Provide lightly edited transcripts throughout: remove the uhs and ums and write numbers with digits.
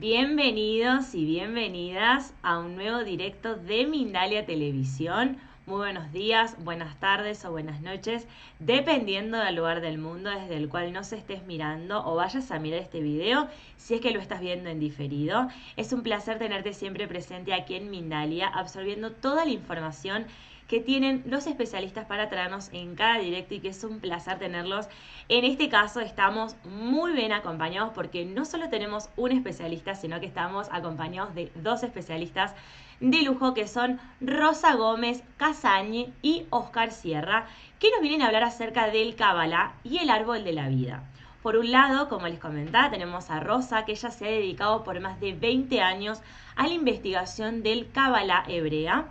Bienvenidos y bienvenidas a un nuevo directo de Mindalia Televisión. Muy buenos días, buenas tardes o buenas noches, dependiendo del lugar del mundo desde el cual nos estés mirando o vayas a mirar este video, si es que lo estás viendo en diferido. Es un placer tenerte siempre presente aquí en Mindalia, absorbiendo toda la información que tienen los especialistas para traernos en cada directo y que es un placer tenerlos. En este caso estamos muy bien acompañados porque no solo tenemos un especialista, sino que estamos acompañados de dos especialistas de lujo que son Rosa Gómez Casañi y Oscar Sierra, que nos vienen a hablar acerca del Kabbalah y el árbol de la vida. Por un lado, como les comentaba, tenemos a Rosa, que ella se ha dedicado por más de 20 años a la investigación del Kabbalah hebrea,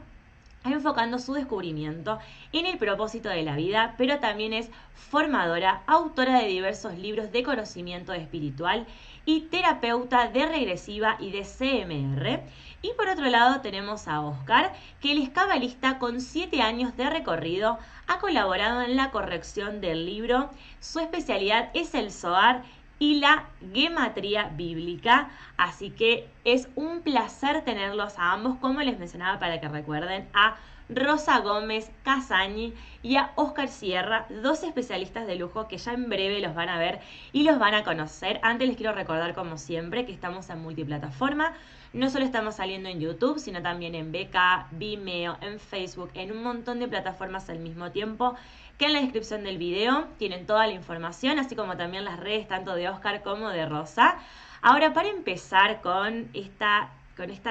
enfocando su descubrimiento en el propósito de la vida, pero también es formadora, autora de diversos libros de conocimiento espiritual y terapeuta de regresiva y de CMR. Y por otro lado tenemos a Oscar, que él es cabalista con 7 años de recorrido, ha colaborado en la corrección del libro, su especialidad es el Zohar y la gematría bíblica, así que es un placer tenerlos a ambos, como les mencionaba, para que recuerden a Rosa Gómez Casañi y a Oscar Sierra, dos especialistas de lujo que ya en breve los van a ver y los van a conocer. Antes les quiero recordar, como siempre, que estamos en multiplataforma. No solo estamos saliendo en YouTube, sino también en VK, Vimeo, en Facebook, en un montón de plataformas al mismo tiempo, que en la descripción del video tienen toda la información, así como también las redes tanto de Oscar como de Rosa. Ahora, para empezar con esta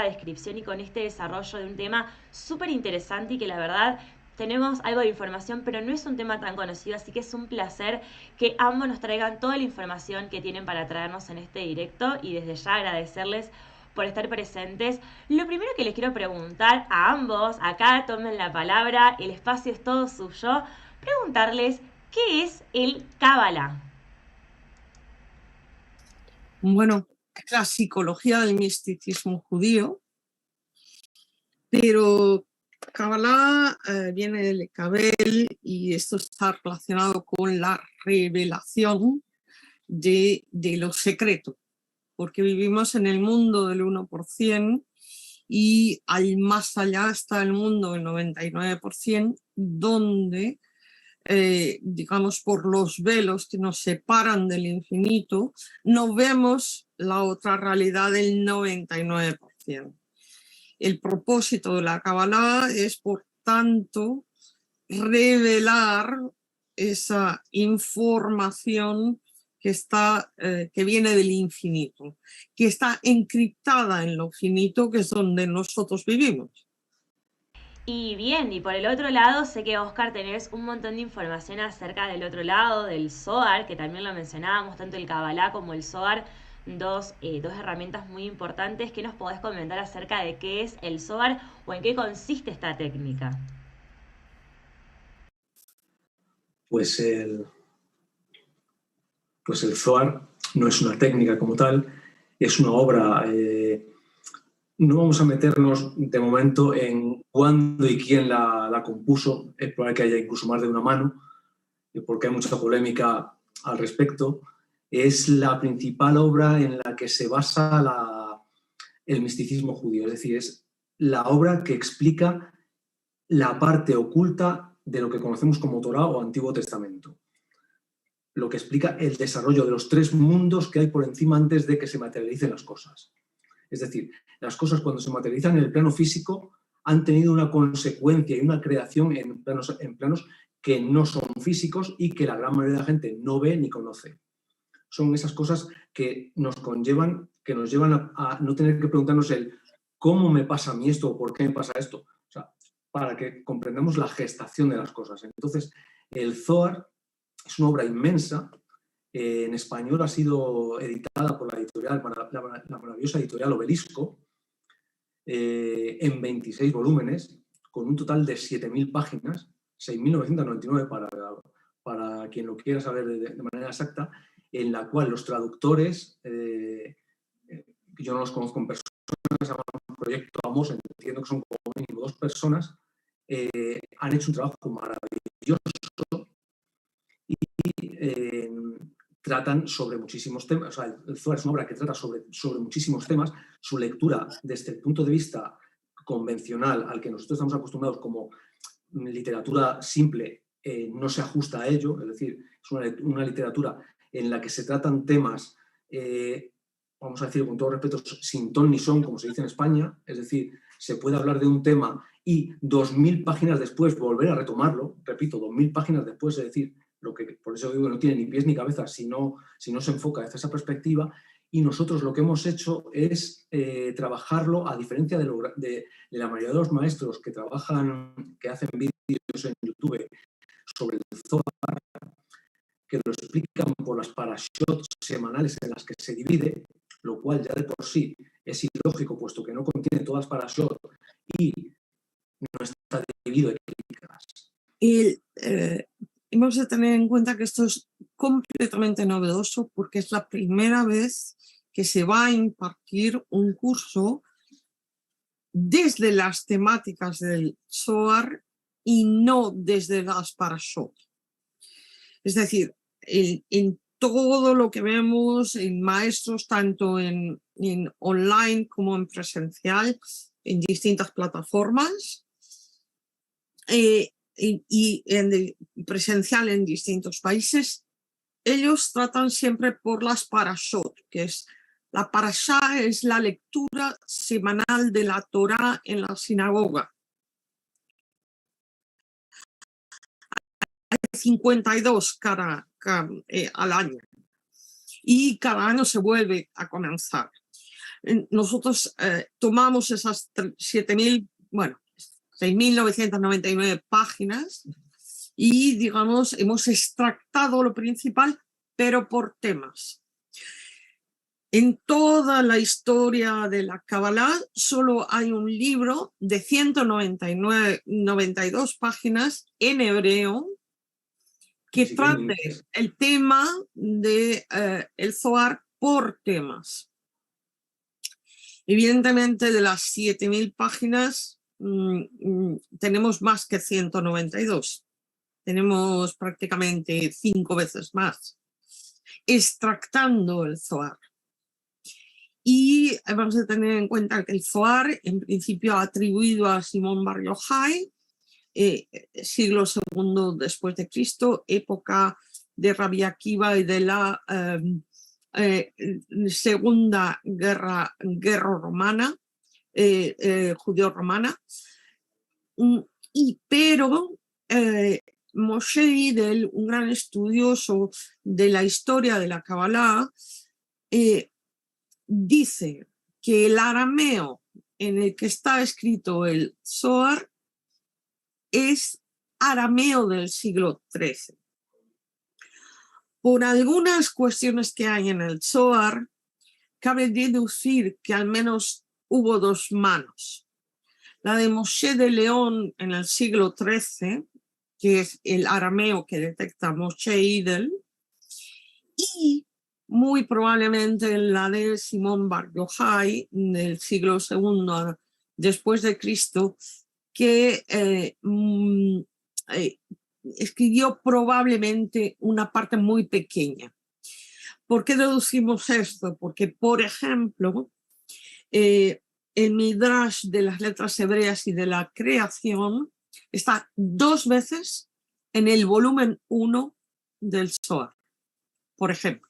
descripción y con este desarrollo de un tema súper interesante y que la verdad tenemos algo de información, pero no es un tema tan conocido, así que es un placer que ambos nos traigan toda la información que tienen para traernos en este directo y desde ya agradecerles por estar presentes. Lo primero que les quiero preguntar a ambos, acá tomen la palabra, el espacio es todo suyo, preguntarles qué es el Kabbalah. Bueno, es la psicología del misticismo judío, pero Kabbalah viene del Kabel y esto está relacionado con la revelación de lo secreto, porque vivimos en el mundo del 1% y al más allá está el mundo del 99%, donde digamos, por los velos que nos separan del infinito, no vemos la otra realidad del 99%. El propósito de la Kabbalah es, por tanto, revelar esa información que viene del infinito, que está encriptada en lo finito, que es donde nosotros vivimos. Y bien, y por el otro lado, sé que Oscar tenés un montón de información acerca del otro lado, del Zohar, que también lo mencionábamos, tanto el Kabbalah como el Zohar, dos herramientas muy importantes. ¿Qué nos podés comentar acerca de qué es el Zohar o en qué consiste esta técnica? Pues el Zohar no es una técnica como tal, es una obra. No vamos a meternos de momento en cuándo y quién la compuso. Es probable que haya incluso más de una mano, porque hay mucha polémica al respecto. Es la principal obra en la que se basa el misticismo judío, es decir, es la obra que explica la parte oculta de lo que conocemos como Torá o Antiguo Testamento, lo que explica el desarrollo de los 3 mundos que hay por encima antes de que se materialicen las cosas. Es decir, las cosas cuando se materializan en el plano físico han tenido una consecuencia y una creación en planos que no son físicos y que la gran mayoría de la gente no ve ni conoce. Son esas cosas que nos llevan a no tener que preguntarnos el cómo me pasa a mí esto o por qué me pasa esto. O sea, para que comprendamos la gestación de las cosas. Entonces, el Zohar es una obra inmensa. En español ha sido editada por la maravillosa editorial Obelisco, en 26 volúmenes, con un total de 7.000 páginas, 6.999 para quien lo quiera saber de manera exacta, en la cual los traductores, que yo no los conozco en persona, se llama Proyecto Amos, entiendo que son como mínimo 2 personas, han hecho un trabajo maravilloso y tratan sobre muchísimos temas. O sea, el Zohar es una obra que trata sobre muchísimos temas. Su lectura, desde el punto de vista convencional al que nosotros estamos acostumbrados como literatura simple, no se ajusta a ello. Es decir, es una literatura en la que se tratan temas, vamos a decir con todo respeto, sin ton ni son, como se dice en España. Es decir, se puede hablar de un tema y 2000 páginas después volver a retomarlo. Repito, 2000 páginas después, es decir, por eso digo que no tiene ni pies ni cabeza si no se enfoca desde esa perspectiva. Y nosotros lo que hemos hecho es trabajarlo, a diferencia de la mayoría de los maestros que hacen vídeos en YouTube sobre el Zohar, que lo explican por las parashot semanales en las que se divide, lo cual ya de por sí es ilógico, puesto que no contiene todas las parashot y no está dividido en críticas. Y hemos de tener en cuenta que esto es completamente novedoso, porque es la primera vez que se va a impartir un curso desde las temáticas del Zohar y no desde las parashot. Es decir, en todo lo que vemos en maestros, tanto en online como en presencial, en distintas plataformas, y en presencial en distintos países, ellos tratan siempre por las parashot, que es la parashá, es la lectura semanal de la Torá en la sinagoga. Hay 52 al año y cada año se vuelve a comenzar. Nosotros tomamos esas 6.999 páginas y, digamos, hemos extractado lo principal, pero por temas. En toda la historia de la Kabbalah solo hay un libro de 192 páginas en hebreo que trate el tema del Zohar por temas. Evidentemente, de las 7.000 páginas tenemos más que 192. Tenemos prácticamente 5 veces más extractando el Zohar. Y vamos a tener en cuenta que el Zohar, en principio, atribuido a Simón Bar Yochai, siglo II después de Cristo, época de Rabbi Akiva y de la Segunda Guerra Romana, judeo-romana. Pero Moshe Idel, un gran estudioso de la historia de la Kabbalah, dice que el arameo en el que está escrito el Zohar es arameo del siglo XIII. Por algunas cuestiones que hay en el Zohar, cabe deducir que al menos hubo 2 manos. La de Moshe de León en el siglo XIII, que es el arameo que detecta Moshe Idel, y muy probablemente la de Simón Bar Yochai del siglo II después de Cristo, que escribió probablemente una parte muy pequeña. ¿Por qué deducimos esto? Porque, por ejemplo, el Midrash de las letras hebreas y de la creación está 2 veces en el volumen 1 del Zohar, por ejemplo.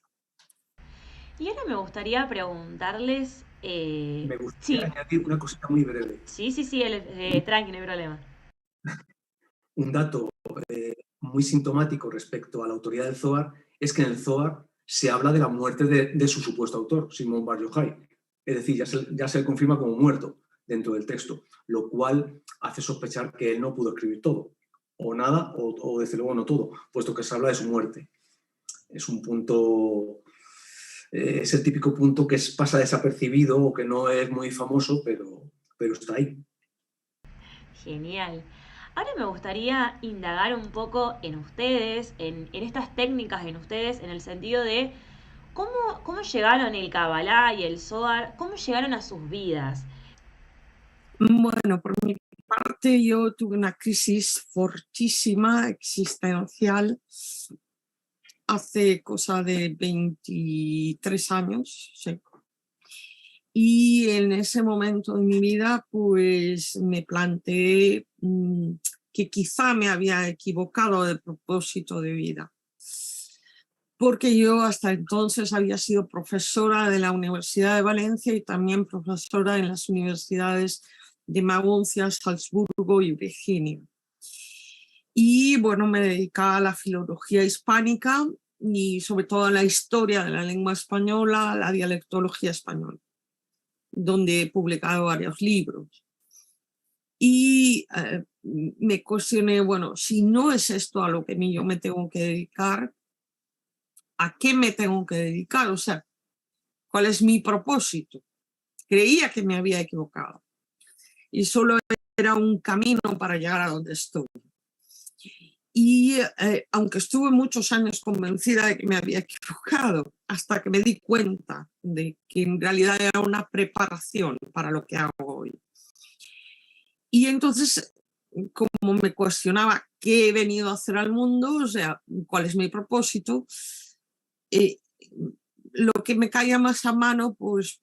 Y ahora me gustaría preguntarles... Me gustaría añadir una cosita muy breve. Sí, tranqui, no hay problema. Un dato muy sintomático respecto a la autoría del Zohar es que en el Zohar se habla de la muerte de su supuesto autor, Simón Bar Yochai. Es decir, ya se le confirma como muerto dentro del texto, lo cual hace sospechar que él no pudo escribir todo, o nada, o desde luego no todo, puesto que se habla de su muerte. Es un punto... es el típico punto que pasa desapercibido o que no es muy famoso, pero está ahí. Genial. Ahora me gustaría indagar un poco en ustedes, en estas técnicas en ustedes, en el sentido de cómo llegaron el Kabbalah y el Zohar, cómo llegaron a sus vidas. Bueno, por mi parte yo tuve una crisis fortísima, existencial, hace cosa de 23 años, sí. Y en ese momento de mi vida, pues me planteé que quizá me había equivocado de propósito de vida. Porque yo hasta entonces había sido profesora de la Universidad de Valencia y también profesora en las universidades de Maguncia, Salzburgo y Virginia. Y bueno, me dedicaba a la filología hispánica y sobre todo a la historia de la lengua española, a la dialectología española, donde he publicado varios libros. Y me cuestioné, bueno, si no es esto a lo que yo me tengo que dedicar, ¿a qué me tengo que dedicar? O sea, ¿cuál es mi propósito? Creía que me había equivocado y solo era un camino para llegar a donde estoy. Y aunque estuve muchos años convencida de que me había equivocado, hasta que me di cuenta de que en realidad era una preparación para lo que hago hoy. Y entonces, como me cuestionaba qué he venido a hacer al mundo, o sea, cuál es mi propósito, lo que me caía más a mano, pues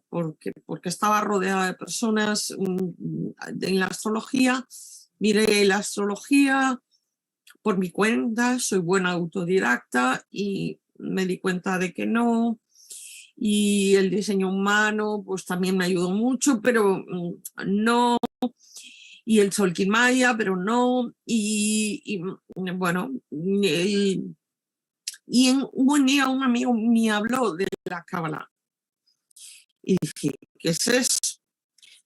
porque estaba rodeada de personas en la astrología, miré la astrología por mi cuenta, soy buena autodidacta y me di cuenta de que no. Y el diseño humano pues también me ayudó mucho, pero no. Y el Solkin Maya, pero no. Y bueno, y un buen día un amigo me habló de la Cábala. Y dije, ¿qué es eso?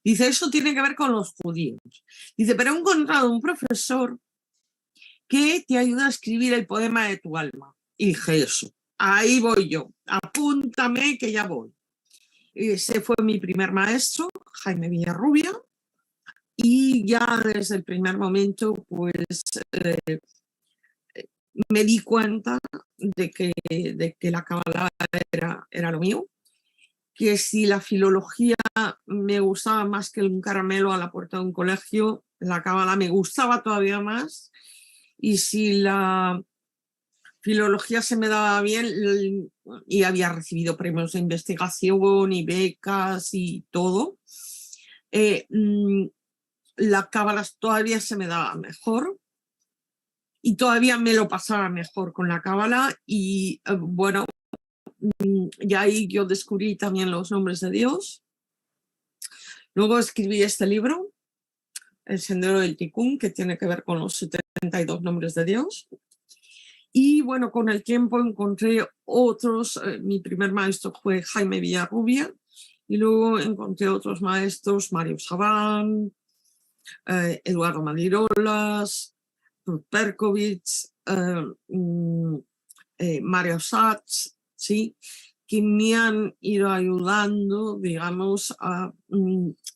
Dice, eso tiene que ver con los judíos. Dice, pero he encontrado un profesor que te ayuda a escribir el poema de tu alma. Y dije, eso, ahí voy yo, apúntame que ya voy. Ese fue mi primer maestro, Jaime Villarrubia, y ya desde el primer momento pues me di cuenta de que la Cábala era lo mío, que si la filología me gustaba más que un caramelo a la puerta de un colegio, la Cábala me gustaba todavía más, y si la filología se me daba bien y había recibido premios de investigación y becas y todo, la Cábala todavía se me daba mejor y todavía me lo pasaba mejor con la Cábala. Y bueno, y ahí yo descubrí también los nombres de Dios. Luego escribí este libro, El Sendero del Tikkun, que tiene que ver con los 72 nombres de Dios. Y bueno, con el tiempo encontré otros. Mi primer maestro fue Jaime Villarrubia y luego encontré otros maestros, Mario Sabán, Eduardo Madirolas, Ruth Perkovich, Mario Satz, ¿sí? Que me han ido ayudando, digamos, a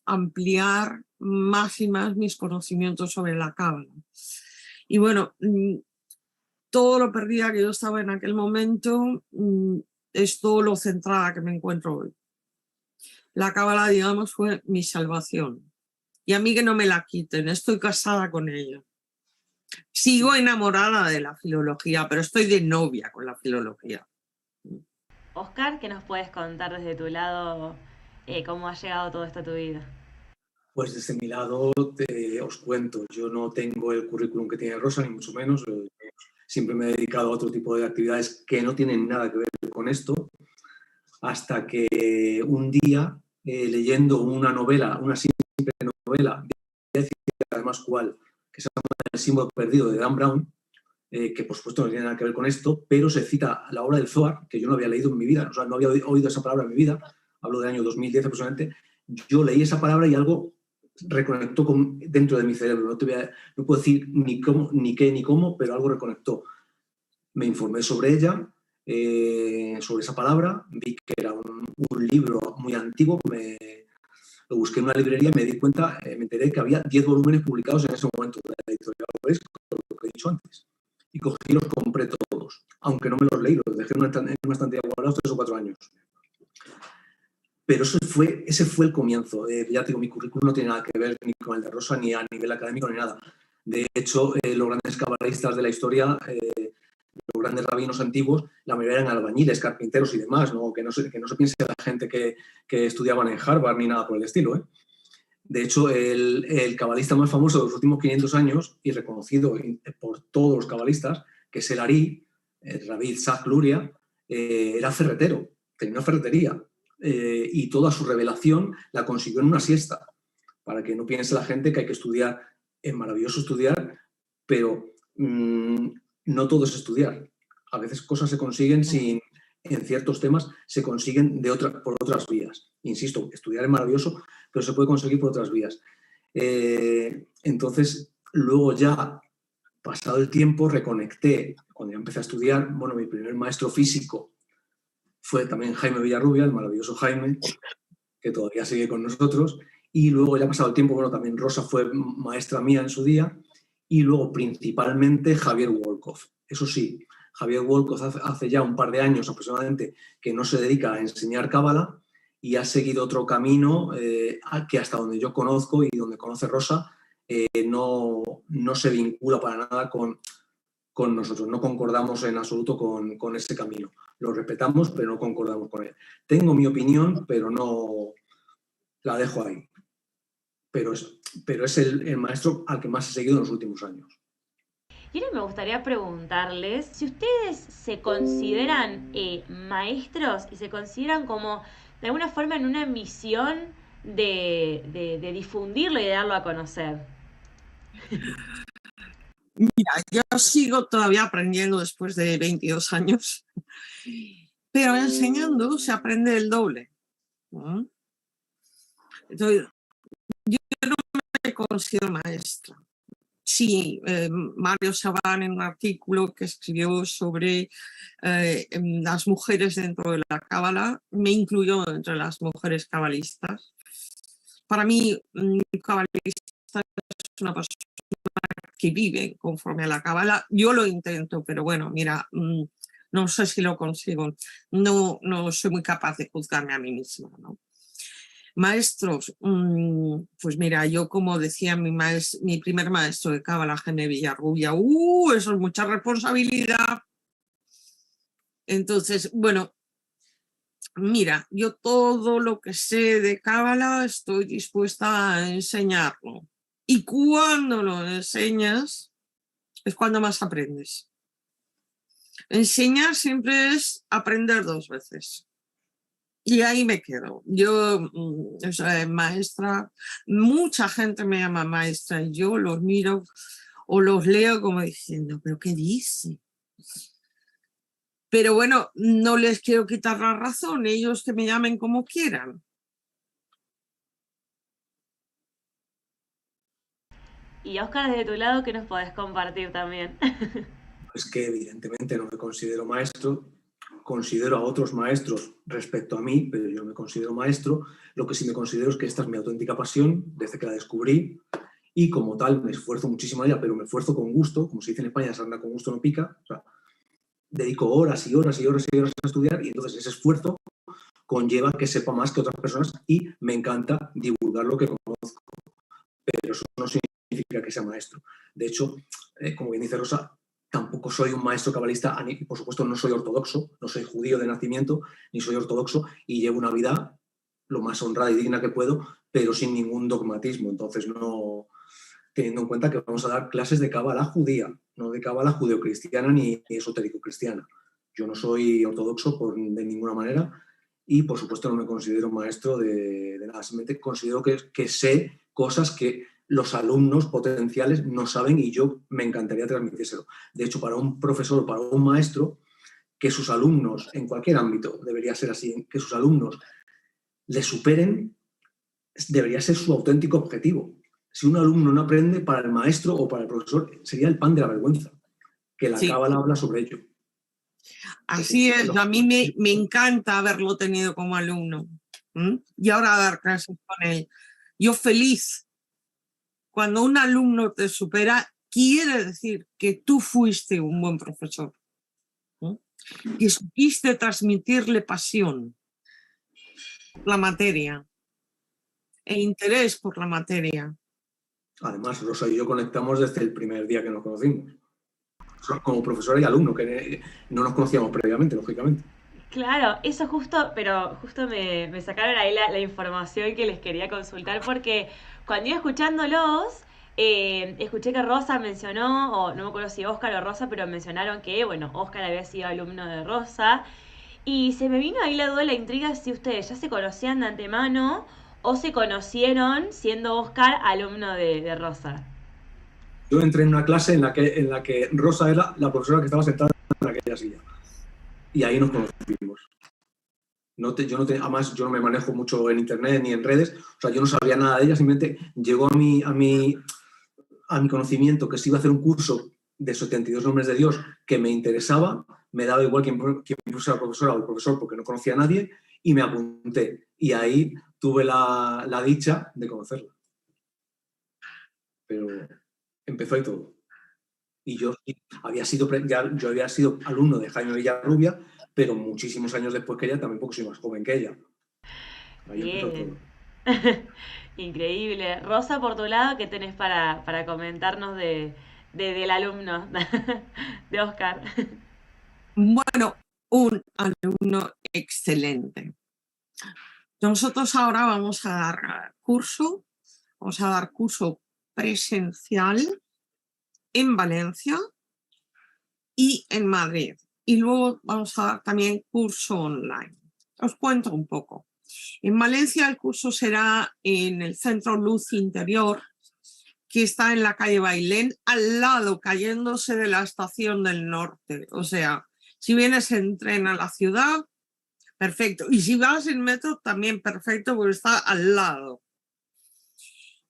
ampliar más y más mis conocimientos sobre la Cábala. Y bueno, todo lo perdida que yo estaba en aquel momento es todo lo centrada que me encuentro hoy. La Cábala, digamos, fue mi salvación. Y a mí que no me la quiten, estoy casada con ella. Sigo enamorada de la filología, pero estoy de novia con la filología. Oscar, ¿qué nos puedes contar desde tu lado cómo ha llegado todo esto a tu vida? Pues desde mi lado os cuento, yo no tengo el currículum que tiene Rosa, ni mucho menos. Siempre me he dedicado a otro tipo de actividades que no tienen nada que ver con esto, hasta que un día, leyendo una novela, una simple novela, además cuál, que se llama El símbolo perdido de Dan Brown, que por supuesto no tiene nada que ver con esto, pero se cita la obra del Zohar, que yo no había leído en mi vida, o sea, no había oído esa palabra en mi vida, hablo del año 2010 aproximadamente. Yo leí esa palabra y algo reconectó dentro de mi cerebro. No puedo decir ni cómo, ni qué, ni cómo, pero algo reconectó. Me informé sobre ella, sobre esa palabra, vi que era un libro muy antiguo, lo busqué en una librería y me di cuenta, me enteré que había 10 volúmenes publicados en ese momento de la editorial, ¿veis? Lo que he dicho antes. Y cogí y los compré todos, aunque no me los leí, los dejé en una estantería guardados 3 o 4 años. Pero ese fue el comienzo. Ya te digo, mi currículum no tiene nada que ver ni con el de Rosa, ni a nivel académico, ni nada. De hecho, los grandes cabalistas de la historia, los grandes rabinos antiguos, la mayoría eran albañiles, carpinteros y demás, ¿no? Que no se piense la gente que estudiaban en Harvard ni nada por el estilo, ¿eh? De hecho, el cabalista más famoso de los últimos 500 años y reconocido por todos los cabalistas, que es el Ari, el Rabbi Isaac Luria, era ferretero, tenía una ferretería y toda su revelación la consiguió en una siesta, para que no piense la gente que hay que estudiar. Es maravilloso estudiar, pero no todo es estudiar. A veces cosas se consiguen en ciertos temas se consiguen por otras vías. Insisto, estudiar es maravilloso, pero se puede conseguir por otras vías. Entonces, luego ya, pasado el tiempo, reconecté. Cuando ya empecé a estudiar, bueno, mi primer maestro físico fue también Jaime Villarrubia, el maravilloso Jaime, que todavía sigue con nosotros. Y luego, ya pasado el tiempo, bueno, también Rosa fue maestra mía en su día. Y luego, principalmente, Javier Wolkoff. Eso sí, Javier Wolkoff hace ya un par de años aproximadamente que no se dedica a enseñar cábala y ha seguido otro camino que hasta donde yo conozco y donde conoce Rosa no se vincula para nada con nosotros. No concordamos en absoluto con ese camino. Lo respetamos, pero no concordamos con él. Tengo mi opinión, pero no la dejo ahí. Pero es el maestro al que más he seguido en los últimos años. Y ahora me gustaría preguntarles si ustedes se consideran maestros y se consideran como de alguna forma en una misión de difundirlo y de darlo a conocer. Mira, yo sigo todavía aprendiendo después de 22 años, pero enseñando se aprende el doble, ¿no? Entonces, yo no me considero maestra. Sí, Mario Saban, en un artículo que escribió sobre las mujeres dentro de la cábala, me incluyó entre las mujeres cabalistas. Para mí, un cabalista es una persona que vive conforme a la cábala. Yo lo intento, pero bueno, mira, no sé si lo consigo. No soy muy capaz de juzgarme a mí misma, ¿no? Maestros, pues mira, yo como decía mi primer maestro de cábala, Jaime Villarrubia, eso es mucha responsabilidad. Entonces, bueno, mira, yo todo lo que sé de cábala estoy dispuesta a enseñarlo. Y cuando lo enseñas es cuando más aprendes. Enseñar siempre es aprender 2 veces. Y ahí me quedo. Yo soy maestra, mucha gente me llama maestra y yo los miro o los leo como diciendo, ¿pero qué dice? Pero bueno, no les quiero quitar la razón, ellos que me llamen como quieran. Y Óscar, desde tu lado, ¿qué nos podés compartir también? Pues que evidentemente no me considero maestro, considero a otros maestros respecto a mí, pero yo me considero maestro. Lo que sí me considero es que esta es mi auténtica pasión desde que la descubrí y como tal me esfuerzo muchísimo en ella, pero me esfuerzo con gusto, como se dice en España, se anda con gusto no pica. O sea, dedico horas y horas y horas y horas a estudiar y entonces ese esfuerzo conlleva que sepa más que otras personas y me encanta divulgar lo que conozco, pero eso no significa que sea maestro. De hecho, como bien dice Rosa, tampoco soy un maestro cabalista, y por supuesto no soy ortodoxo, no soy judío de nacimiento, ni soy ortodoxo, y llevo una vida lo más honrada y digna que puedo, pero sin ningún dogmatismo. Entonces, no teniendo en cuenta que vamos a dar clases de cábala judía, no de cábala judeocristiana ni esotérico-cristiana. Yo no soy ortodoxo de ninguna manera y, por supuesto, no me considero maestro de nada. Simplemente considero que sé cosas que los alumnos potenciales no saben y yo me encantaría transmitírselo. De hecho, para un profesor, para un maestro, que sus alumnos, en cualquier ámbito, debería ser así, que sus alumnos le superen, debería ser su auténtico objetivo. Si un alumno no aprende, para el maestro o para el profesor sería el pan de la vergüenza, que la cábala habla sobre ello. Así es, a mí me encanta haberlo tenido como alumno y ahora dar clases con él. Yo feliz. Cuando un alumno te supera, quiere decir que tú fuiste un buen profesor, que supiste transmitirle pasión, la materia e interés por la materia. Además, Rosa y yo conectamos desde el primer día que nos conocimos. como profesora y alumno, que no nos conocíamos previamente, lógicamente. Claro, eso justo, pero justo me sacaron ahí la información que les quería consultar porque cuando iba escuchándolos, escuché que Rosa mencionó, o no me acuerdo si Oscar o Rosa, pero mencionaron que, bueno, Oscar había sido alumno de Rosa. Y se me vino ahí la duda, la intriga si ustedes ya se conocían de antemano o se conocieron siendo Oscar alumno de Rosa. Yo entré en una clase en la que Rosa era la profesora que estaba sentada en aquella silla. Y ahí nos conocimos. Además, yo no me manejo mucho en internet ni en redes, o sea, yo no sabía nada de ella, simplemente llegó a mi conocimiento que se iba a hacer un curso de 72 nombres de Dios que me interesaba, me daba igual quién fuese la profesora o el profesor porque no conocía a nadie, y me apunté. Y ahí tuve la dicha de conocerla. Pero empezó ahí todo. Y yo había sido alumno de Jaime Villarrubia, pero muchísimos años después que ella, también porque soy más joven que ella. Ahí empezó Bien. todo. Increíble. Rosa, por tu lado, ¿qué tenés para comentarnos del alumno de Oscar? Bueno, un alumno excelente. Nosotros ahora vamos a dar curso presencial en Valencia y en Madrid. Y luego vamos a dar también curso online. Os cuento un poco. En Valencia el curso será en el Centro Luz Interior, que está en la calle Bailén, al lado, cayéndose de la Estación del Norte. O sea, si vienes en tren a la ciudad, perfecto. Y si vas en metro, también perfecto, porque está al lado.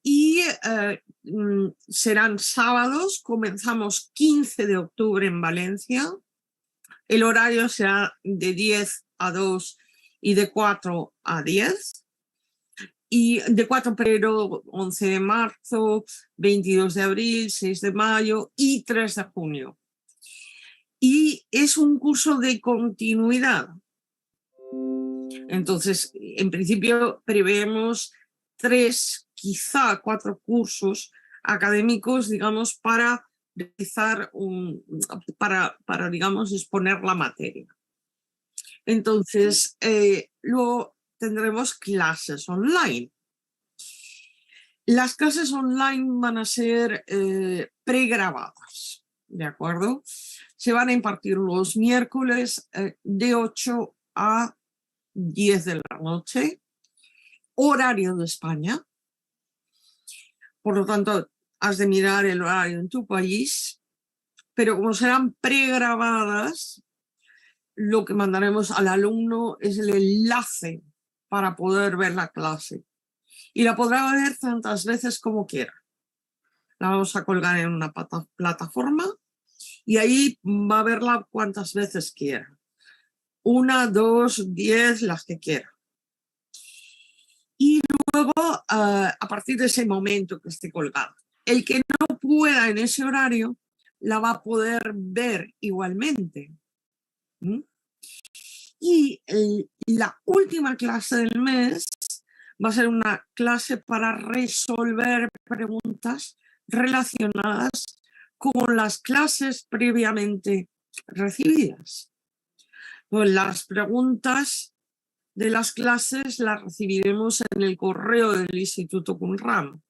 Y serán sábados, comenzamos 15 de octubre en Valencia. El horario será de 10 a 2 y de 4 a 10. Y de 4 pero 11 de marzo, 22 de abril, 6 de mayo y 3 de junio. Y es un curso de continuidad. Entonces, en principio preveemos 3, quizá 4 cursos académicos, digamos, para realizar para digamos, exponer la materia. Entonces, luego tendremos clases online. Las clases online van a ser pregrabadas, ¿de acuerdo? Se van a impartir los miércoles de 8 a 10 de la noche, horario de España. Por lo tanto, has de mirar el horario en tu país, pero como serán pregrabadas, lo que mandaremos al alumno es el enlace para poder ver la clase. Y la podrá ver tantas veces como quiera. La vamos a colgar en una plataforma y ahí va a verla cuantas veces quiera. 1, 2, 10, las que quiera. Y luego, a partir de ese momento que esté colgada, el que no pueda en ese horario, la va a poder ver igualmente. Y la última clase del mes va a ser una clase para resolver preguntas relacionadas con las clases previamente recibidas. Pues las preguntas de las clases las recibiremos en el correo del Instituto Qumran.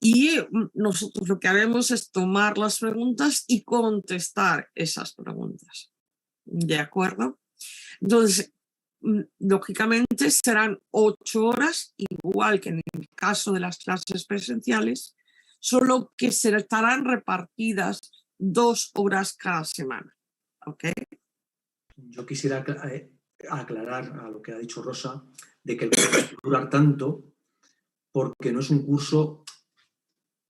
Y nosotros lo que haremos es tomar las preguntas y contestar esas preguntas. ¿De acuerdo? Entonces, lógicamente serán 8 horas, igual que en el caso de las clases presenciales, solo que se estarán repartidas 2 horas cada semana. ¿Ok? Yo quisiera aclarar a lo que ha dicho Rosa, de que el curso va a durar tanto porque no es un curso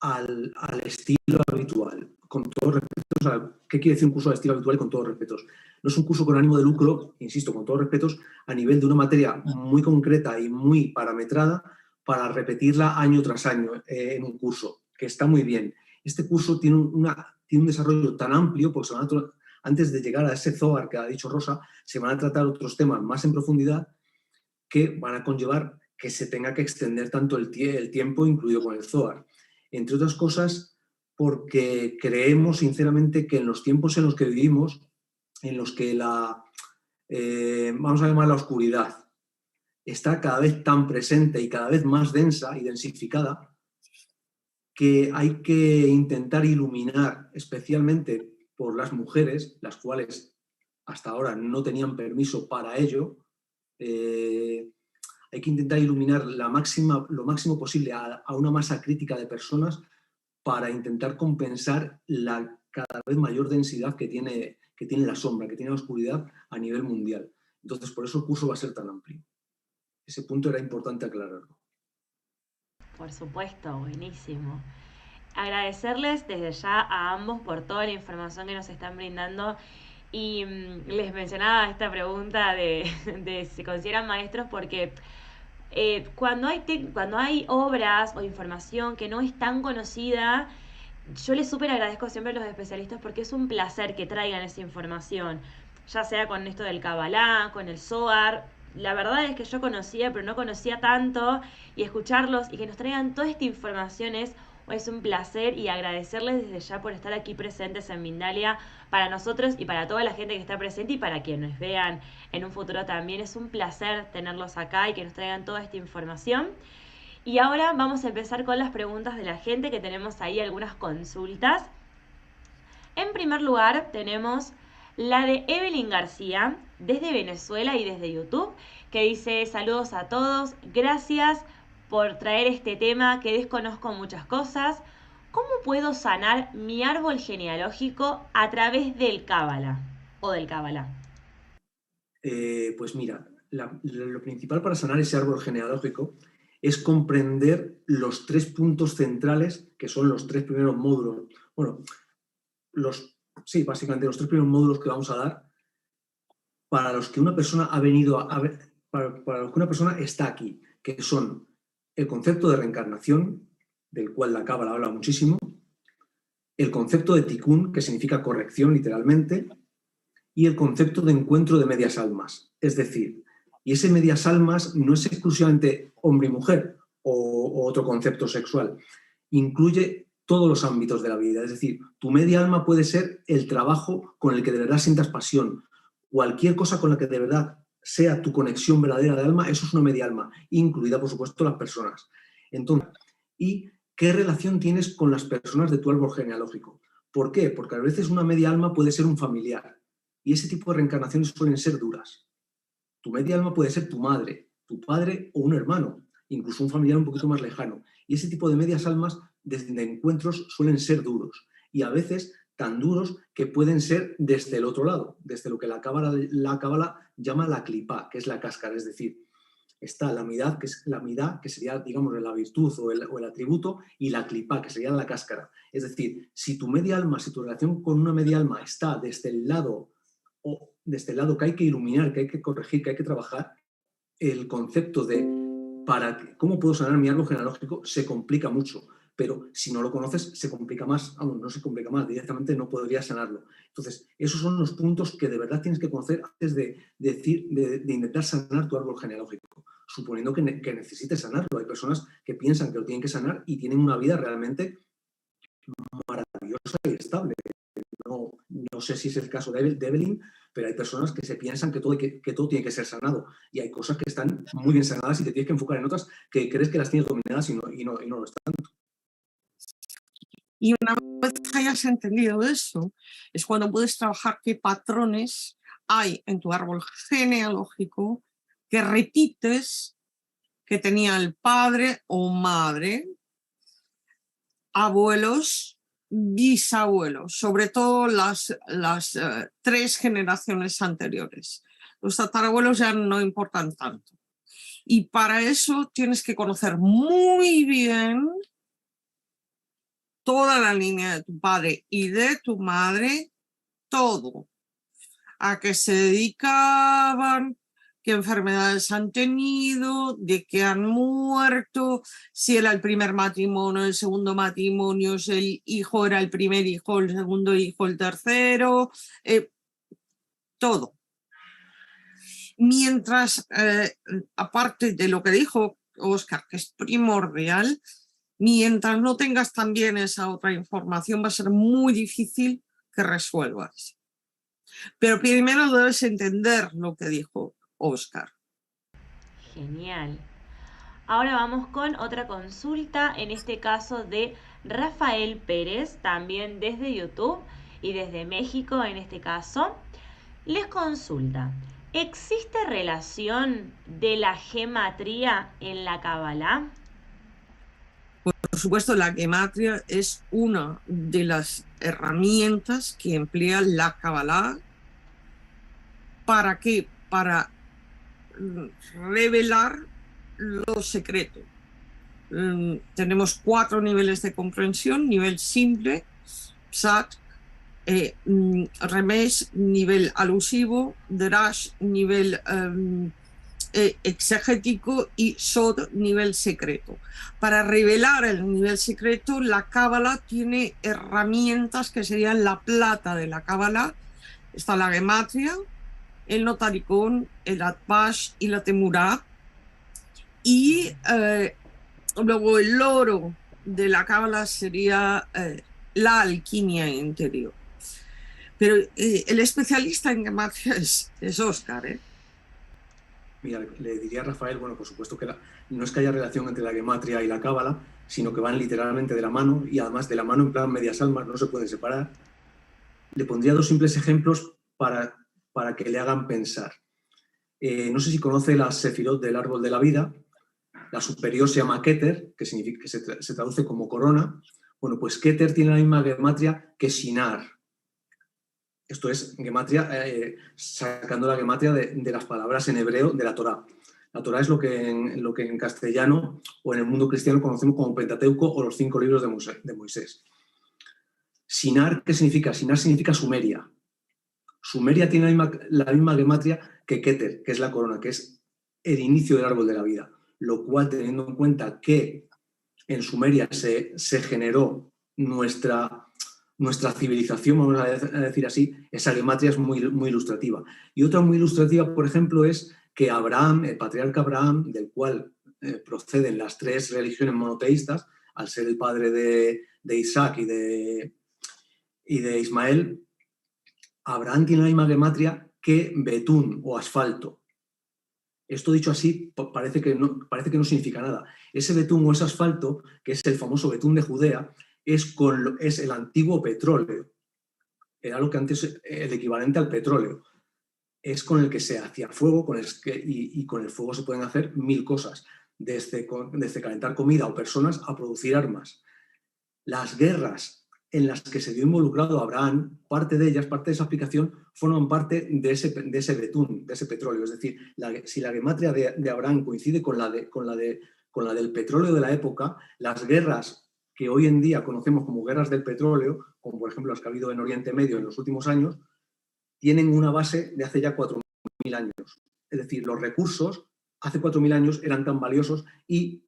al estilo habitual, con todos respetos. O sea, ¿qué quiere decir un curso al estilo habitual y con todos respetos? No es un curso con ánimo de lucro, insisto, con todos respetos, a nivel de una materia muy concreta y muy parametrada para repetirla año tras año en un curso, que está muy bien. Este curso tiene un desarrollo tan amplio, porque antes de llegar a ese Zohar que ha dicho Rosa, se van a tratar otros temas más en profundidad que van a conllevar que se tenga que extender tanto el tiempo incluido con el Zohar. Entre otras cosas, porque creemos sinceramente que en los tiempos en los que vivimos, en los que vamos a llamar la oscuridad, está cada vez tan presente y cada vez más densa y densificada, que hay que intentar iluminar, especialmente por las mujeres, las cuales hasta ahora no tenían permiso para ello. Hay que intentar iluminar lo máximo posible a una masa crítica de personas para intentar compensar la cada vez mayor densidad que tiene la sombra, que tiene la oscuridad a nivel mundial. Entonces, por eso el curso va a ser tan amplio. Ese punto era importante aclararlo. Por supuesto, buenísimo. Agradecerles desde ya a ambos por toda la información que nos están brindando. Y les mencionaba esta pregunta de si se consideran maestros, porque cuando hay obras o información que no es tan conocida, yo les súper agradezco siempre a los especialistas, porque es un placer que traigan esa información, ya sea con esto del Kabbalah, con el Zohar. La verdad es que yo conocía, pero no conocía tanto, y escucharlos y que nos traigan toda esta información es un placer, y agradecerles desde ya por estar aquí presentes en Mindalia. Para nosotros y para toda la gente que está presente, y para quienes vean en un futuro también, es un placer tenerlos acá y que nos traigan toda esta información. Y ahora vamos a empezar con las preguntas de la gente, que tenemos ahí algunas consultas. En primer lugar tenemos la de Evelyn García, desde Venezuela y desde YouTube, que dice: saludos a todos, gracias por traer este tema que desconozco muchas cosas. ¿Cómo puedo sanar mi árbol genealógico a través del Kabbalah o del Kabbalah? Pues mira, lo principal para sanar ese árbol genealógico es comprender los 3 puntos centrales, que son los 3 primeros módulos. Bueno, básicamente los 3 primeros módulos que vamos a dar para los que una persona ha venido para los que una persona está aquí, que son el concepto de reencarnación, del cual la Cábala habla muchísimo, el concepto de tikkun, que significa corrección literalmente, y el concepto de encuentro de medias almas. Es decir, y ese medias almas no es exclusivamente hombre y mujer o otro concepto sexual, incluye todos los ámbitos de la vida. Es decir, tu media alma puede ser el trabajo con el que de verdad sientas pasión. Cualquier cosa con la que de verdad sea tu conexión verdadera de alma, eso es una media alma, incluida, por supuesto, las personas. Entonces, ¿y qué relación tienes con las personas de tu árbol genealógico? ¿Por qué? Porque a veces una media alma puede ser un familiar, y ese tipo de reencarnaciones suelen ser duras. Tu media alma puede ser tu madre, tu padre o un hermano, incluso un familiar un poquito más lejano. Y ese tipo de medias almas de encuentros suelen ser duros. Y a veces tan duros que pueden ser desde el otro lado, desde lo que la Cábala llama la clipá, que es la cáscara. Es decir, está la midá, que sería, digamos, la virtud o el atributo, y la clipá, que sería la cáscara. Es decir, si tu media alma, si tu relación con una media alma está desde el lado que hay que iluminar, que hay que corregir, que hay que trabajar, el concepto de cómo puedo sanar mi árbol genealógico se complica mucho, pero si no lo conoces se complica más, no se complica más, directamente no podrías sanarlo. Entonces, esos son los puntos que de verdad tienes que conocer antes de intentar sanar tu árbol genealógico, suponiendo que necesites sanarlo. Hay personas que piensan que lo tienen que sanar y tienen una vida realmente maravillosa y estable. No sé si es el caso de Evelyn, pero hay personas que se piensan que todo tiene que ser sanado, y hay cosas que están muy bien sanadas y te tienes que enfocar en otras que crees que las tienes dominadas y no lo están. Y una vez que hayas entendido eso, es cuando puedes trabajar qué patrones hay en tu árbol genealógico que repites que tenía el padre o madre, abuelos, bisabuelos, sobre todo las 3 generaciones anteriores. Los tatarabuelos ya no importan tanto. Y para eso tienes que conocer muy bien toda la línea de tu padre y de tu madre, todo. A qué se dedicaban, qué enfermedades han tenido, de qué han muerto, si era el primer matrimonio, el segundo matrimonio, si el hijo era el primer hijo, el segundo hijo, el tercero, todo. Mientras, aparte de lo que dijo Óscar, que es primordial, mientras no tengas también esa otra información, va a ser muy difícil que resuelvas. Pero primero debes entender lo que dijo Óscar. Genial. Ahora vamos con otra consulta, en este caso de Rafael Pérez, también desde YouTube y desde México en este caso. Les consulta, ¿existe relación de la gematría en la Kabbalah? Por supuesto, la gematria es una de las herramientas que emplea la Kabbalah. ¿Para qué? Para revelar los secretos. Tenemos 4 niveles de comprensión: nivel simple, pshat, remesh, nivel alusivo, drash, nivel exegético, y sod, nivel secreto. Para revelar el nivel secreto, la Kabbalah tiene herramientas que serían la plata de la Kabbalah. Está la gematria, el notaricón, el atbash y la temurá. Y luego el oro de la Kabbalah sería la alquimia interior. Pero el especialista en gematria es Óscar, ¿eh? Mira, le diría a Rafael, bueno, por supuesto que no es que haya relación entre la gematria y la cábala, sino que van literalmente de la mano, y además de la mano en plan medias almas, no se pueden separar. Le pondría 2 simples ejemplos para que le hagan pensar. No sé si conoce las sefirot del árbol de la vida. La superior se llama Keter, que significa que se traduce como corona. Bueno, pues Keter tiene la misma gematria que Shinar. Esto es gematria, sacando la gematria de las palabras en hebreo de la Torá. La Torá es lo que en castellano o en el mundo cristiano conocemos como Pentateuco o los 5 libros de Moisés. Shinar, ¿qué significa? Shinar significa Sumeria. Sumeria tiene la misma gematria que Keter, que es la corona, que es el inicio del árbol de la vida. Lo cual, teniendo en cuenta que en Sumeria se generó nuestra civilización, vamos a decir así, esa gematria es muy, muy ilustrativa. Y otra muy ilustrativa, por ejemplo, es que Abraham, el patriarca Abraham, del cual proceden las 3 religiones monoteístas, al ser el padre de Isaac y de Ismael, Abraham tiene la misma gematria que Betún o asfalto. Esto dicho así parece que no significa nada. Ese betún o ese asfalto, que es el famoso betún de Judea, es el antiguo petróleo. Era lo que antes el equivalente al petróleo. Es con el que se hacía fuego, y con el fuego se pueden hacer 1000 cosas, desde calentar comida o personas a producir armas. Las guerras en las que se vio involucrado Abraham, parte de esa aplicación, forman parte de ese betún, de ese petróleo. Es decir, si la gematria de Abraham coincide con la del petróleo de la época, las guerras que hoy en día conocemos como guerras del petróleo, como por ejemplo las que ha habido en Oriente Medio en los últimos años, tienen una base de hace ya 4000 años. Es decir, los recursos hace 4000 años eran tan valiosos y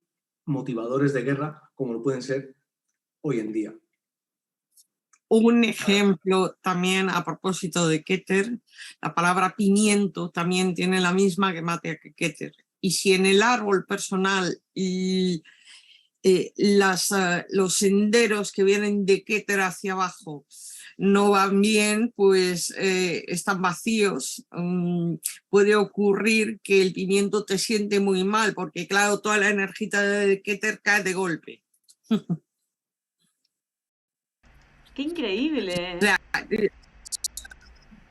motivadores de guerra como lo pueden ser hoy en día. Un ejemplo también a propósito de Keter, la palabra pimiento también tiene la misma gematria que Keter. Y si en el árbol personal y los senderos que vienen de Keter hacia abajo no van bien, pues están vacíos, puede ocurrir que el pimiento te siente muy mal, porque claro, toda la energía de Keter cae de golpe. ¡Qué increíble! O sea,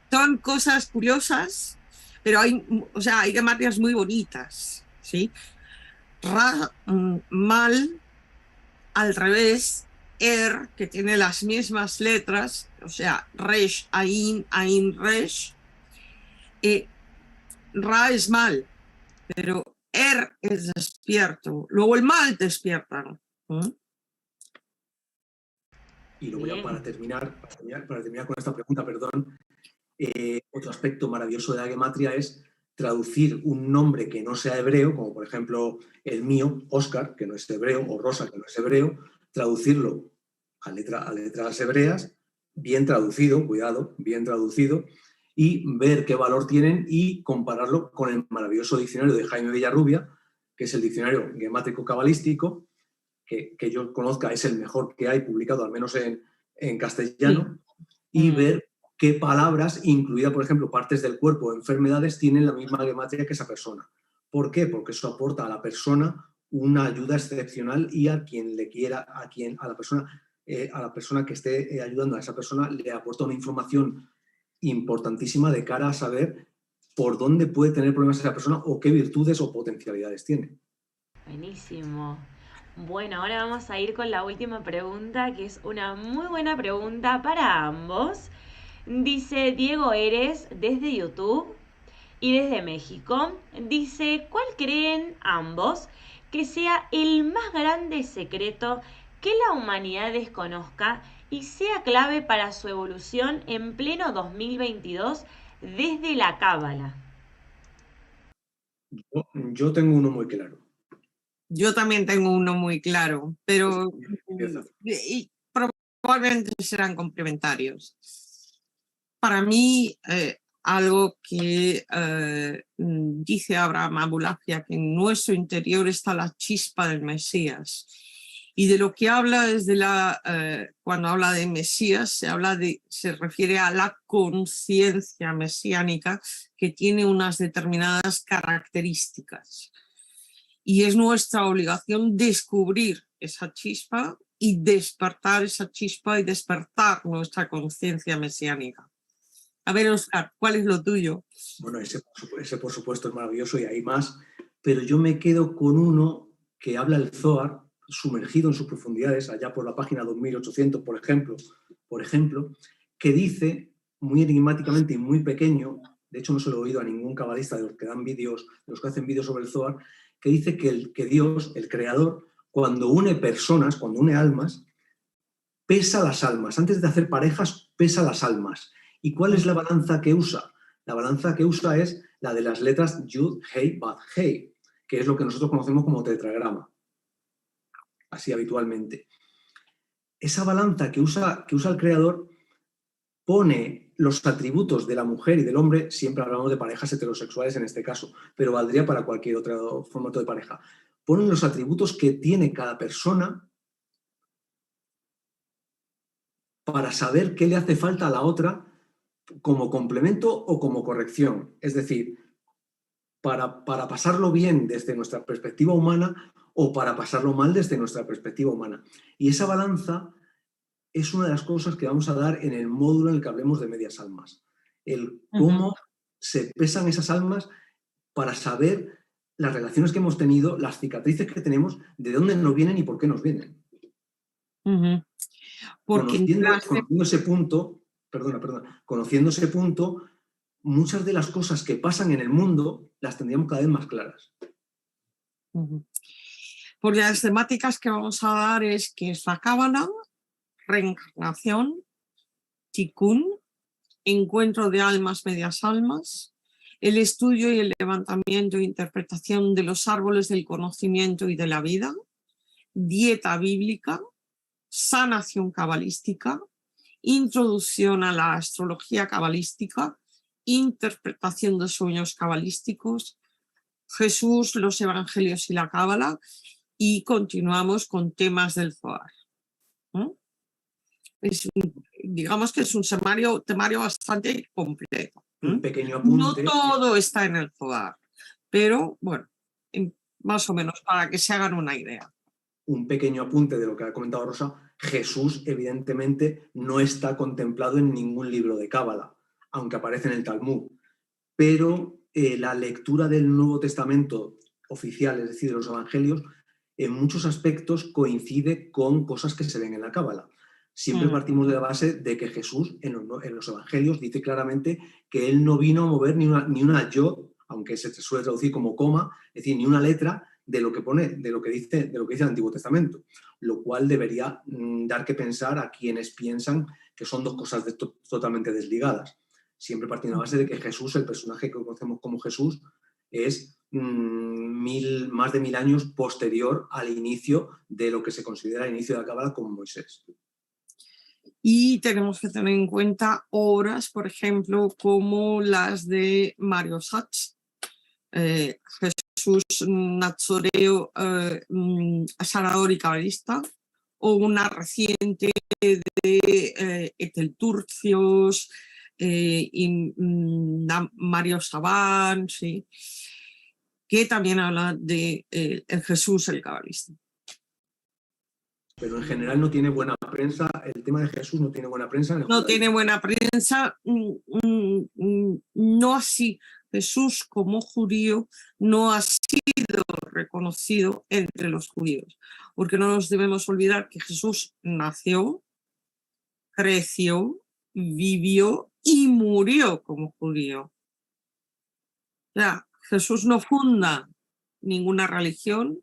son cosas curiosas, pero hay gematrias muy bonitas, ¿sí? Ra, mal, al revés, que tiene las mismas letras, o sea, resh, ain, resh. Ra es mal, pero es despierto. Luego el mal despierta. Y luego ya para terminar con esta pregunta, perdón, otro aspecto maravilloso de la gematria es traducir un nombre que no sea hebreo, como por ejemplo el mío, Óscar, que no es hebreo, o Rosa, que no es hebreo, traducirlo a letras hebreas, bien traducido, cuidado, bien traducido, y ver qué valor tienen y compararlo con el maravilloso diccionario de Jaime Villarrubia, que es el diccionario gemátrico cabalístico, que yo conozca es el mejor que hay publicado, al menos en castellano, y ver qué palabras, incluida por ejemplo partes del cuerpo o enfermedades, tienen la misma gramática que esa persona. ¿Por qué? Porque eso aporta a la persona una ayuda excepcional y a quien le quiera, a la persona que esté ayudando a esa persona le aporta una información importantísima de cara a saber por dónde puede tener problemas esa persona o qué virtudes o potencialidades tiene. Buenísimo. Bueno, ahora vamos a ir con la última pregunta, que es una muy buena pregunta para ambos. Dice Diego Eres desde YouTube y desde México. Dice, ¿cuál creen ambos que sea el más grande secreto que la humanidad desconozca y sea clave para su evolución en pleno 2022 desde la Cábala? Yo tengo uno muy claro. Yo también tengo uno muy claro, pero Empieza. y probablemente serán complementarios. Para mí, algo que dice Abraham Abulafia, que en nuestro interior está la chispa del Mesías. Y de lo que habla es de cuando habla de Mesías, se refiere a la conciencia mesiánica que tiene unas determinadas características. Y es nuestra obligación descubrir esa chispa y despertar esa chispa y despertar nuestra conciencia mesiánica. A ver, Óscar, ¿cuál es lo tuyo? Bueno, ese por supuesto es maravilloso y hay más, pero yo me quedo con uno que habla el Zohar, sumergido en sus profundidades, allá por la página 2800, por ejemplo, que dice muy enigmáticamente y muy pequeño, de hecho no se lo he oído a ningún cabalista de los que dan vídeos, de los que hacen vídeos sobre el Zohar, que dice que Dios, el Creador, cuando une personas, cuando une almas, pesa las almas. Antes de hacer parejas, pesa las almas. ¿Y cuál es la balanza que usa? La balanza que usa es la de las letras Yud, Hei, Bad, Hei, que es lo que nosotros conocemos como tetragrama, así habitualmente. Esa balanza que usa el Creador pone los atributos de la mujer y del hombre, siempre hablamos de parejas heterosexuales en este caso, pero valdría para cualquier otro formato de pareja. Ponen los atributos que tiene cada persona para saber qué le hace falta a la otra como complemento o como corrección. Es decir, para pasarlo bien desde nuestra perspectiva humana o para pasarlo mal desde nuestra perspectiva humana. Y esa balanza es una de las cosas que vamos a dar en el módulo en el que hablemos de medias almas. El cómo se pesan esas almas para saber las relaciones que hemos tenido, las cicatrices que tenemos, de dónde nos vienen y por qué nos vienen. Porque conociendo ese punto, muchas de las cosas que pasan en el mundo las tendríamos cada vez más claras. Porque las temáticas que vamos a dar es que es la Cábala, reencarnación, Tikkun, encuentro de almas, medias almas, el estudio y el levantamiento e interpretación de los árboles del conocimiento y de la vida, dieta bíblica, sanación cabalística, introducción a la astrología cabalística, interpretación de sueños cabalísticos, Jesús, los evangelios y la cábala, y continuamos con temas del Zohar. Digamos que es un temario bastante completo. Un pequeño apunte. No todo está en el Zohar, pero bueno, más o menos para que se hagan una idea. Un pequeño apunte de lo que ha comentado Rosa. Jesús, evidentemente, no está contemplado en ningún libro de Cábala, aunque aparece en el Talmud. Pero la lectura del Nuevo Testamento oficial, es decir, de los Evangelios, en muchos aspectos coincide con cosas que se ven en la Cábala. Siempre partimos de la base de que Jesús en los Evangelios dice claramente que él no vino a mover ni una yod, aunque se suele traducir como coma, es decir, ni una letra de lo que dice el Antiguo Testamento, lo cual debería dar que pensar a quienes piensan que son dos cosas totalmente desligadas. Siempre partiendo de la base de que Jesús, el personaje que conocemos como Jesús, es más de 1000 años posterior al inicio de lo que se considera el inicio de la Cábala con Moisés. Y tenemos que tener en cuenta obras, por ejemplo, como las de Mario Sacks. Jesús Jesús nazoreo, sanador y cabalista, o una reciente de Ethel Turcios y Mario Sabán, ¿sí? Que también habla de el Jesús el cabalista. Pero en general no tiene buena prensa, el tema de Jesús no tiene buena prensa en el No judaísmo. tiene buena prensa, no así. Jesús como judío no ha sido reconocido entre los judíos, porque no nos debemos olvidar que Jesús nació, creció, vivió y murió como judío. O sea, Jesús no funda ninguna religión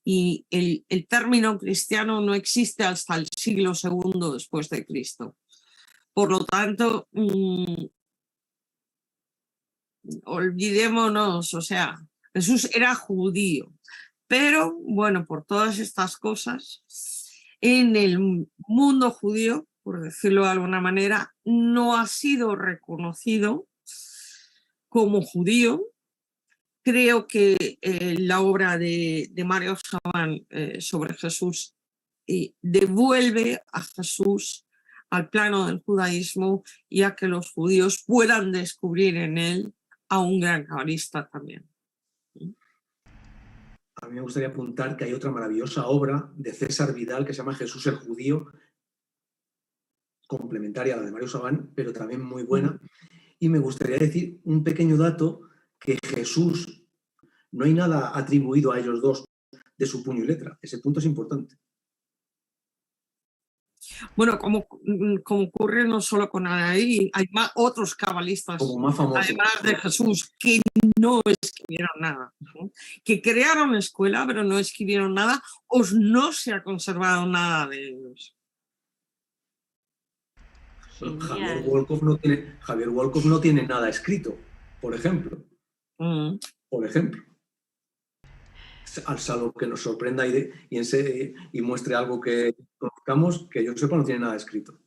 y el término cristiano no existe hasta el siglo II después de Cristo. Por lo tanto, olvidémonos, o sea, Jesús era judío, pero bueno, por todas estas cosas, en el mundo judío, por decirlo de alguna manera, no ha sido reconocido como judío. Creo que la obra de Mario Sabán sobre Jesús devuelve a Jesús al plano del judaísmo y a que los judíos puedan descubrir en él a un gran cabalista también. A mí me gustaría apuntar que hay otra maravillosa obra de César Vidal que se llama Jesús el Judío, complementaria a la de Mario Sabán, pero también muy buena. Y me gustaría decir un pequeño dato, que Jesús, no hay nada atribuido a ellos dos de su puño y letra. Ese punto es importante. Bueno, como ocurre no solo con Anaí, hay otros cabalistas, como más famosos, además de Jesús, que no escribieron nada, ¿no? Que crearon escuela, pero no escribieron nada, o no se ha conservado nada de ellos. Javier Wolkoff no tiene nada escrito, por ejemplo. Por ejemplo. Al salvo que nos sorprenda y muestre algo que conozcamos, que yo sepa no tiene nada escrito.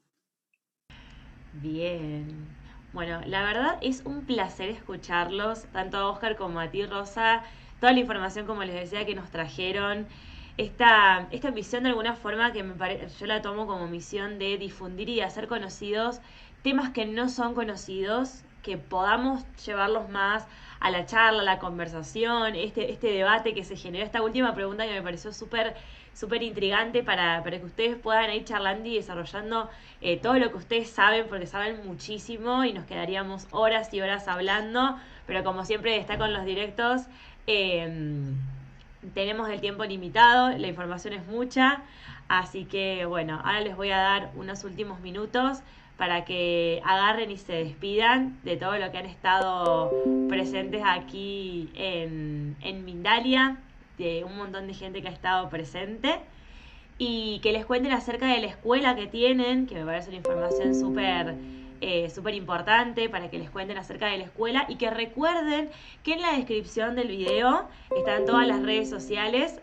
Bien. Bueno, la verdad es un placer escucharlos, tanto a Óscar como a ti, Rosa. Toda la información, como les decía, que nos trajeron. Esta misión, de alguna forma, que yo la tomo como misión de difundir y de hacer conocidos temas que no son conocidos, que podamos llevarlos más a la charla, a la conversación, este debate que se generó, esta última pregunta que me pareció súper intrigante para que ustedes puedan ir charlando y desarrollando todo lo que ustedes saben, porque saben muchísimo y nos quedaríamos horas y horas hablando, pero como siempre está con los directos, tenemos el tiempo limitado, la información es mucha, así que bueno, ahora les voy a dar unos últimos minutos para que agarren y se despidan de todo lo que han estado presentes aquí en Mindalia, de un montón de gente que ha estado presente, y que les cuenten acerca de la escuela que tienen, que me parece una información súper importante, para que les cuenten acerca de la escuela, y que recuerden que en la descripción del video están todas las redes sociales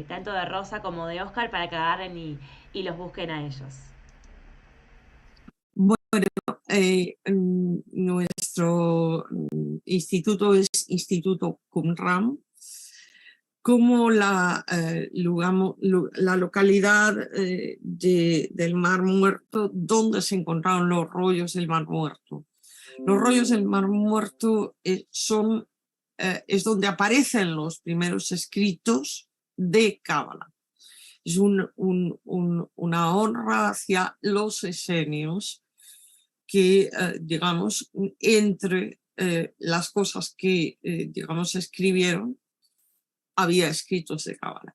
tanto de Rosa como de Óscar, para que agarren y los busquen a ellos. Bueno, nuestro instituto es Instituto Qumran, como la localidad del Mar Muerto, donde se encontraron los rollos del Mar Muerto. Los rollos del Mar Muerto es donde aparecen los primeros escritos de Cábala. Es una honra hacia los esenios que, digamos, entre las cosas que, digamos, escribieron, había escritos de Cábala.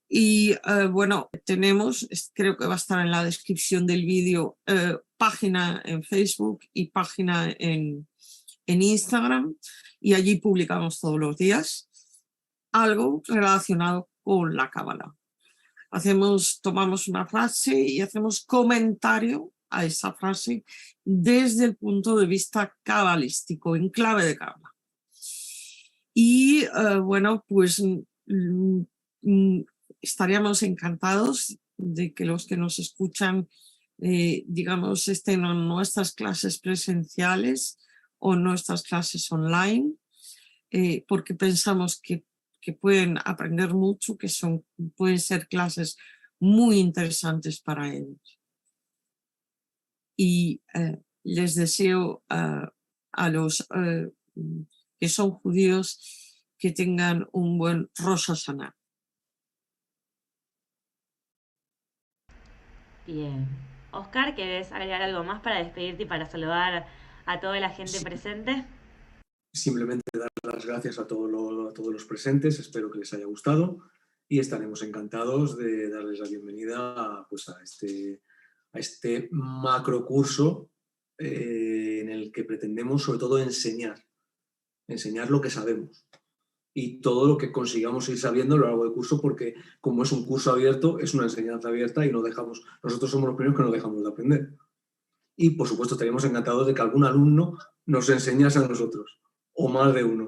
Y bueno, tenemos, creo que va a estar en la descripción del vídeo, página en Facebook y página en Instagram, y allí publicamos todos los días algo relacionado con la Cábala. Tomamos una frase y hacemos comentario a esa frase desde el punto de vista cabalístico, en clave de Cábala. Y bueno, pues estaríamos encantados de que los que nos escuchan, digamos, estén en nuestras clases presenciales o nuestras clases online. porque pensamos que pueden aprender mucho, que pueden ser clases muy interesantes para ellos. Y les deseo a los que son judíos que tengan un buen Rosh Hashanah. Bien. Oscar, ¿querés agregar algo más para despedirte y para saludar a toda la gente presente? Simplemente dar las gracias a todos los presentes, espero que les haya gustado y estaremos encantados de darles la bienvenida pues, a este macro curso en el que pretendemos sobre todo enseñar lo que sabemos y todo lo que consigamos ir sabiendo a lo largo del curso, porque como es un curso abierto, es una enseñanza abierta y nosotros somos los primeros que no dejamos de aprender. Y por supuesto estaríamos encantados de que algún alumno nos enseñase a nosotros, o más de uno.